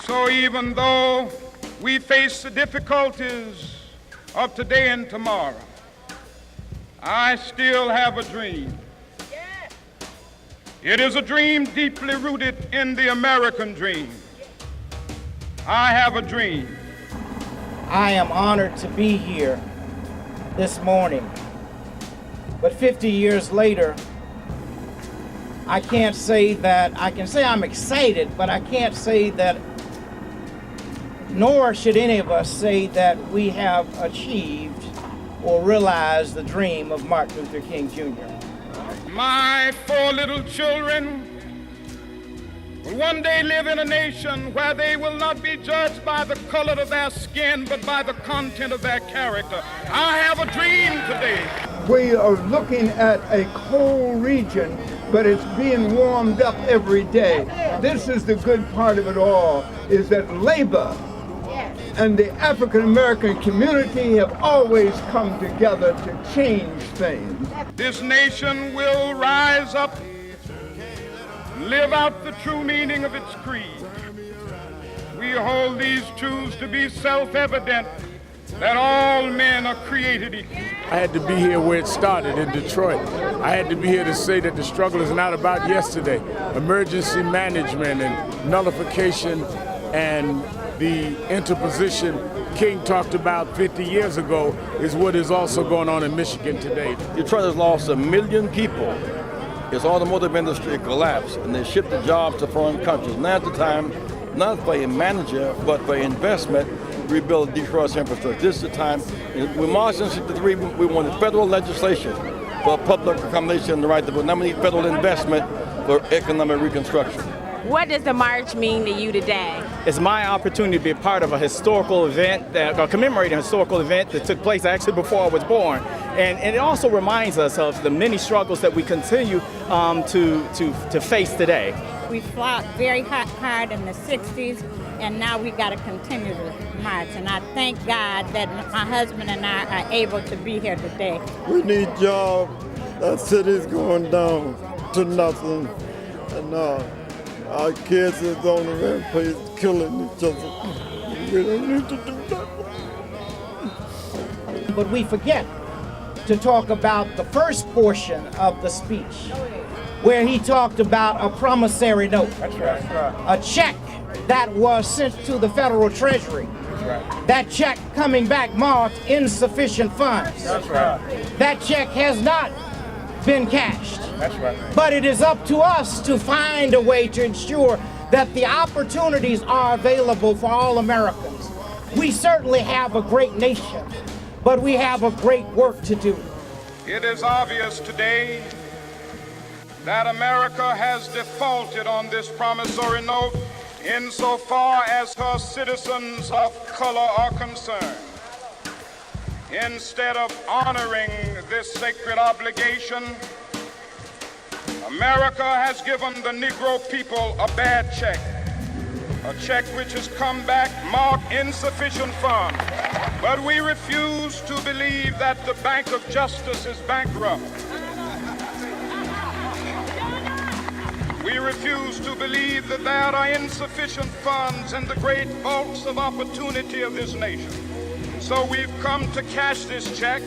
So even though we face the difficulties of today and tomorrow, I still have a dream. It is a dream deeply rooted in the American dream. I have a dream. I am honored to be here this morning. But 50 years later, I can't say that, I can say I'm excited, but I can't say that, nor should any of us say that we have achieved or realized the dream of Martin Luther King Jr. My 4 little children will one day live in a nation where they will not be judged by the color of their skin, but by the content of their character. I have a dream today. We are looking at a cold region, but it's being warmed up every day. This is the good part of it all, is that labor and the African American community have always come together to change things. This nation will rise up, live out the true meaning of its creed. We hold these truths to be self-evident, that all men are created equal. I had to be here where it started, in Detroit. I had to be here to say that the struggle is not about yesterday. Emergency management and nullification and the interposition King talked about 50 years ago is what is also going on in Michigan today. Detroit has lost 1 million people. Its automotive industry collapsed, and they shipped the jobs to foreign countries. Now's the time, not for a manager, but for investment, to rebuild Detroit's infrastructure. This is the time. When March 63, we wanted federal legislation for public accommodation and the right to vote. Now we need federal investment for economic reconstruction. What does the march mean to you today? It's my opportunity to be a part of a historical event, commemorating a historical event that took place actually before I was born. And it also reminds us of the many struggles that we continue to face today. We fought very hard in the 60s, and now we got to continue to march. And I thank God that my husband and I are able to be here today. We need jobs. That city's going down to nothing. And our kids is on the rampage killing each other. We don't need to do that. But we forget to talk about the first portion of the speech, where he talked about a promissory note, a check that was sent to the federal treasury. That check coming back marked insufficient funds. That check has not been cashed. But it is up to us to find a way to ensure that the opportunities are available for all Americans. We certainly have a great nation, but we have a great work to do. It is obvious today that America has defaulted on this promissory note insofar as her citizens of color are concerned. Instead of honoring this sacred obligation, America has given the Negro people a bad check, a check which has come back marked insufficient funds. But we refuse to believe that the Bank of Justice is bankrupt. We refuse to believe that there are insufficient funds in the great vaults of opportunity of this nation. So we've come to cash this check,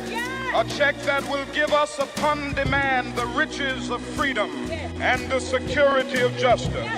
a check that will give us upon demand the riches of freedom and the security of justice.